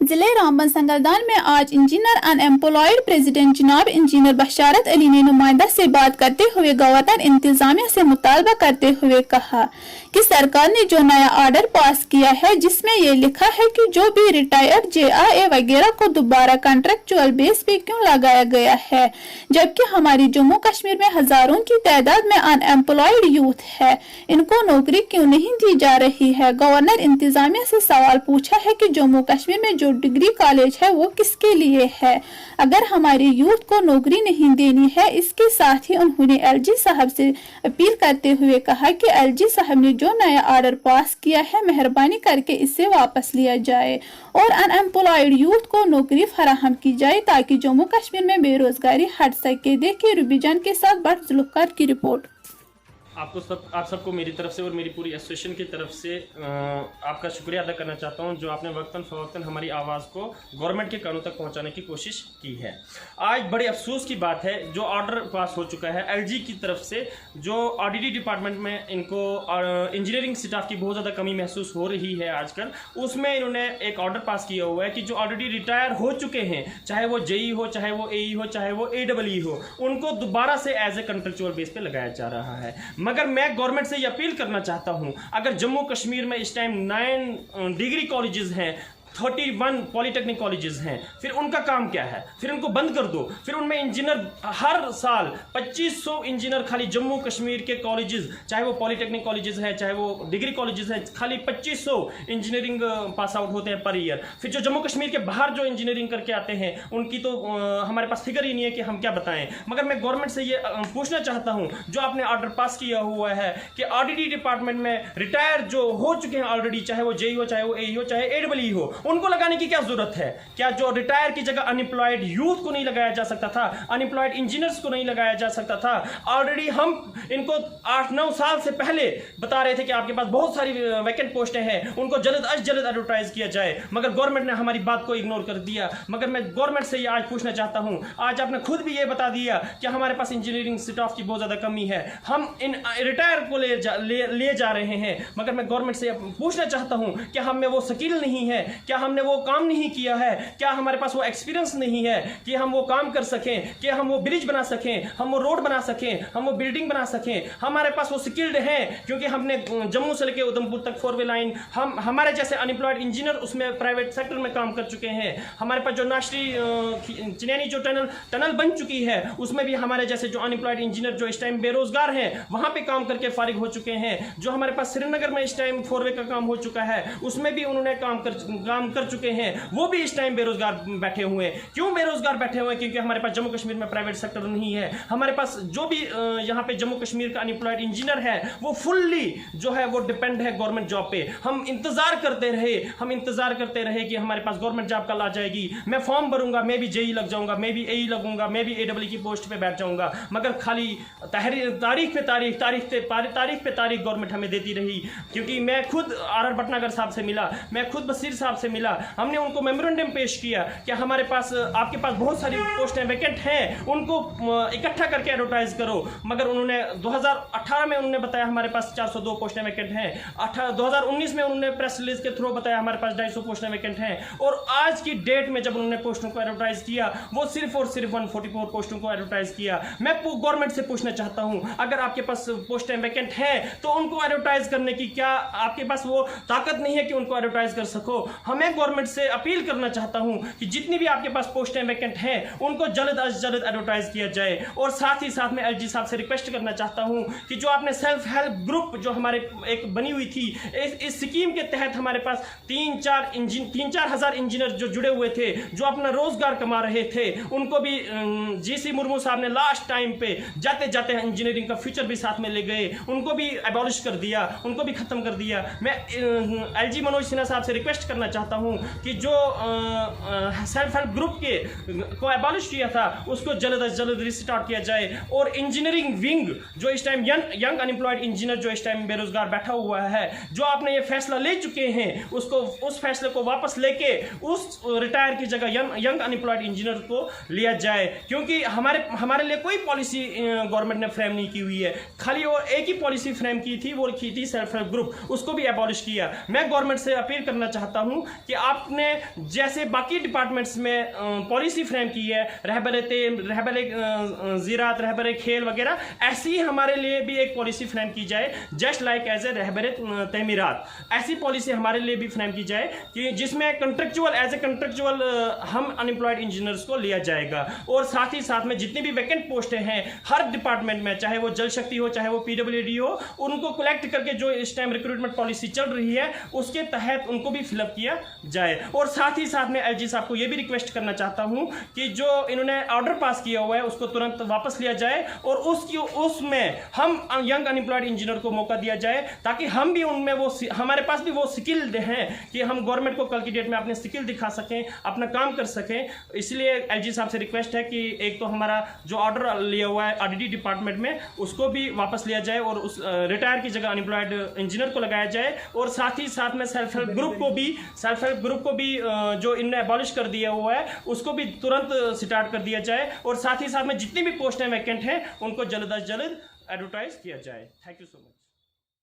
जिले रामबन संगलदान में आज इंजीनियर अनएम्प्लॉयड प्रेसिडेंट जनाब इंजीनियर बशारत अली ने नुमाइंदा से बात करते हुए गवर्नर इंतजामिया से मुतालबा करते हुए कहा कि सरकार ने जो नया ऑर्डर पास किया है जिसमें ये लिखा है कि जो भी रिटायर्ड JIA वगैरह को दोबारा कॉन्ट्रेक्चुअल बेस पे क्यों लगाया गया है, जबकि हमारी जम्मू कश्मीर में हजारों की तादाद में अनएम्प्लॉयड यूथ है, इनको नौकरी क्यों नहीं दी जा रही है। गवर्नर इंतजामिया से सवाल पूछा है कि जम्मू कश्मीर में जो डिग्री कॉलेज है वो किसके लिए है, अगर हमारी यूथ को नौकरी नहीं देनी है। इसके साथ ही उन्होंने LG साहब से अपील करते हुए कहा कि LG साहब ने जो नया ऑर्डर पास किया है मेहरबानी करके इसे वापस लिया जाए और अनएम्प्लॉयड यूथ को नौकरी फराहम की जाए ताकि जम्मू कश्मीर में बेरोजगारी हट सके। देखिए रूबीजान के साथ बट जुल्फकार की रिपोर्ट। आप सबको मेरी तरफ से और मेरी पूरी एसोसिएशन की तरफ से आपका शुक्रिया अदा करना चाहता हूं जो आपने वक्तन फ़वक्तन हमारी आवाज़ को गवर्नमेंट के कानों तक पहुंचाने की कोशिश की है। आज बड़े अफसोस की बात है जो ऑर्डर पास हो चुका है LG की तरफ से, जो ऑडिट डिपार्टमेंट में इनको इंजीनियरिंग स्टाफ की बहुत ज़्यादा कमी महसूस हो रही है आजकल, उसमें इन्होंने एक ऑर्डर पास किया हुआ है कि जो ऑलरेडी रिटायर हो चुके हैं, चाहे वो JE हो, चाहे वो AE हो, चाहे वो AEE हो, उनको दोबारा से एज ए कंट्रेक्चुअल बेस पे लगाया जा रहा है। मगर मैं गवर्नमेंट से ये अपील करना चाहता हूं, अगर जम्मू कश्मीर में इस टाइम 9 डिग्री कॉलेजेस हैं, 31 पॉलीटेक्निक कॉलेजेस हैं, फिर उनका काम क्या है? फिर उनको बंद कर दो। फिर उनमें इंजीनियर हर साल 2500 इंजीनियर खाली जम्मू कश्मीर के कॉलेजेस, चाहे वो पॉलीटेक्निक कॉलेजेस हैं, चाहे वो डिग्री कॉलेजेस हैं, खाली 2500 इंजीनियरिंग पास आउट होते हैं पर ईयर। फिर जो जम्मू कश्मीर के बाहर जो इंजीनियरिंग करके आते हैं उनकी तो हमारे पास फिगर ही नहीं है कि हम क्या बताएं। मगर मैं गवर्नमेंट से ये पूछना चाहता हूँ, जो आपने ऑर्डर पास किया हुआ है कि ऑडिट डिपार्टमेंट में रिटायर जो हो चुके हैं ऑलरेडी, चाहे वो JE हो, चाहे वो AE हो, चाहे AEE हो, उनको लगाने की क्या जरूरत है? क्या जो रिटायर की जगह अनएम्प्लॉयड यूथ को नहीं लगाया जा सकता था? अनएम्प्लॉयड इंजीनियर्स को नहीं लगाया जा सकता था? ऑलरेडी हम इनको 8-9 साल से पहले बता रहे थे कि आपके पास बहुत सारी वैकेंट पोस्टें हैं, उनको जल्द अज जल्द एडवर्टाइज किया जाए, मगर गवर्नमेंट ने हमारी बात को इग्नोर कर दिया। मगर मैं गवर्नमेंट से ये आज पूछना चाहता हूं, आज आपने खुद भी ये बता दिया कि हमारे पास इंजीनियरिंग स्टाफ की बहुत ज्यादा कमी है, हम इन रिटायर को ले जा रहे हैं, मगर मैं गवर्नमेंट से पूछना चाहता हूं कि हम में वो स्किल नहीं है, क्या हमने वो काम नहीं किया है, क्या हमारे पास वो एक्सपीरियंस नहीं है कि हम वो काम कर सकें, कि हम वो ब्रिज बना सकें, हम वो रोड बना सकें, हम वो बिल्डिंग बना सकें। हमारे पास वो स्किल्ड हैं क्योंकि हमने जम्मू से लेकर उधमपुर तक 4 वे लाइन, हम हमारे जैसे अनएम्प्लॉयड इंजीनियर उसमें प्राइवेट सेक्टर में काम कर चुके हैं। हमारे पास जो नाश्ती चिनैनी जो टनल बन चुकी है उसमें भी हमारे जैसे जो अनएम्प्लॉयड इंजीनियर जो इस टाइम बेरोजगार हैं वहां पे काम करके फारिग हो चुके हैं। जो हमारे पास श्रीनगर में इस टाइम 4 वे का काम हो चुका है उसमें भी उन्होंने काम कर चुके हैं, वो भी इस टाइम बेरोजगार बैठे हुए हैं। क्यों बेरोजगार बैठे हुए हैं? क्योंकि हमारे पास जम्मू कश्मीर में प्राइवेट सेक्टर नहीं है। हमारे पास जो भी यहाँ पे जम्मू कश्मीर का अनएम्प्लॉयड इंजीनियर है वो फुल्ली जो है वो डिपेंड है गवर्नमेंट जॉब पे। हम इंतजार करते रहे कि हमारे पास गवर्नमेंट जॉब कल आ जाएगी, मैं फॉर्म भरूंगा, मैं भी JE लग जाऊंगा, मैं भी AE लगूंगा, मैं भी AEE की पोस्ट पे बैठ जाऊंगा। मगर खाली तारीख पे तारीख गवर्नमेंट हमें देती रही। क्योंकि मैं खुद RR भटनागर साहब से मिला, मैं खुद बशीर साहब से मिला, हमने उनको मेमोरेंडम पेश किया कि हमारे पास आपके पास बहुत सारी पोस्टें वैकेंट हैं, उनको इकट्ठा करके एडवर्टाइज करो। मगर उन्होंने 2018 में उन्होंने बताया हमारे पास 402 पोस्टें वैकेंट हैं, 2019 में उन्होंने प्रेस रिलीज के थ्रू बताया हमारे पास 250 पोस्टें वैकेंट हैं, और आज की डेट में जब उन्होंने पोस्टों को एडवर्टाइज किया वो सिर्फ और सिर्फ 144 पोस्टों को एडवर्टाइज किया। मैं गवर्नमेंट से पूछना चाहता हूं, अगर आपके पास पोस्टें वैकेंट हैं तो उनको एडवर्टाइज करने की क्या आपके पास वो ताकत नहीं है कि उनको एडवर्टाइज कर सको? हमें गवर्नमेंट से अपील करना चाहता हूं कि जितनी भी आपके पास पोस्टें वैकेंट हैं उनको जल्द अज जल्द एडवर्टाइज किया जाए। और साथ ही साथ मैं LG साहब से रिक्वेस्ट करना चाहता हूं कि जो आपने सेल्फ हेल्प ग्रुप जो हमारे एक बनी हुई थी, इस स्कीम के तहत हमारे पास 3-4 हज़ार इंजीनियर जो जुड़े हुए थे, जो अपना रोजगार कमा रहे थे, उनको भी GC मुर्मू साहब ने लास्ट टाइम पे जाते जाते इंजीनियरिंग का फ्यूचर भी साथ में ले गए, उनको भी एबॉलिश कर दिया, उनको भी खत्म कर दिया। मैं LG मनोज सिन्हा साहब से रिक्वेस्ट करना चाहता हूं कि जो सेल्फ हेल्प ग्रुप को एबॉलिश किया था उसको जल्द अज जल्द रिस्टार्ट किया जाए, और इंजीनियरिंग विंग जो इस टाइम यंग अनएम्प्लॉयड इंजीनियर जो इस टाइम बेरोजगार बैठा हुआ है, जो आपने ये फैसला ले चुके हैं उसको उस फैसले को वापस लेके उस रिटायर की जगह यंग अनएम्प्लॉयड इंजीनियर को लिया जाए। क्योंकि हमारे लिए कोई पॉलिसी गवर्नमेंट ने फ्रेम नहीं की हुई है, खाली वो एक ही पॉलिसी फ्रेम की थी, वो की थी सेल्फ हेल्प ग्रुप, उसको भी एबॉलिश किया। मैं गवर्नमेंट से अपील करना चाहता हूं कि आपने जैसे बाकी डिपार्टमेंट्स में पॉलिसी फ्रेम की है, रहबर ज़राअत, रहबर खेल वगैरह, ऐसी ही हमारे लिए भी एक पॉलिसी फ्रेम की जाए, जस्ट लाइक एज ए रहबर तमीरात। ऐसी पॉलिसी हमारे लिए भी फ्रेम की जाए कि जिसमें एज ए कंट्रेक्चुअल हम अनएम्प्लॉयड इंजीनियर्स को लिया जाएगा। और साथ ही साथ में जितनी भी वैकेंट पोस्टें हैं हर डिपार्टमेंट में, चाहे वो जल शक्ति हो, चाहे वो पीडब्ल्यूडी हो, उनको कलेक्ट करके जो इस टाइम रिक्रूटमेंट पॉलिसी चल रही है उसके तहत उनको भी फिलअप किया जाए। और साथ ही साथ में एलजी साहब को यह भी रिक्वेस्ट करना चाहता हूं कि जो इन्होंने ऑर्डर पास किया हुआ है उसको तुरंत वापस लिया जाए और उसमें हम यंग अनएम्प्लॉयड इंजीनियर को मौका दिया जाए, ताकि हम भी उनमें हमारे पास भी वो स्किल हैं कि हम गवर्नमेंट को कल की डेट में अपने स्किल दिखा सकें, अपना काम कर सकें। इसलिए एलजी साहब से रिक्वेस्ट है कि एक तो हमारा जो ऑर्डर लिया हुआ है आरडीडी डिपार्टमेंट में उसको भी वापस लिया जाए और उस रिटायर की जगह अनएम्प्लॉयड इंजीनियर को लगाया जाए। और साथ ही साथ में सेल्फ हेल्प ग्रुप को भी जो इनने एबॉलिश कर दिया हुआ है उसको भी तुरंत स्टार्ट कर दिया जाए। और साथ ही साथ में जितनी भी पोस्टें वैकेंट हैं उनको जल्द अज जल्द एडवर्टाइज किया जाए। Thank you so much.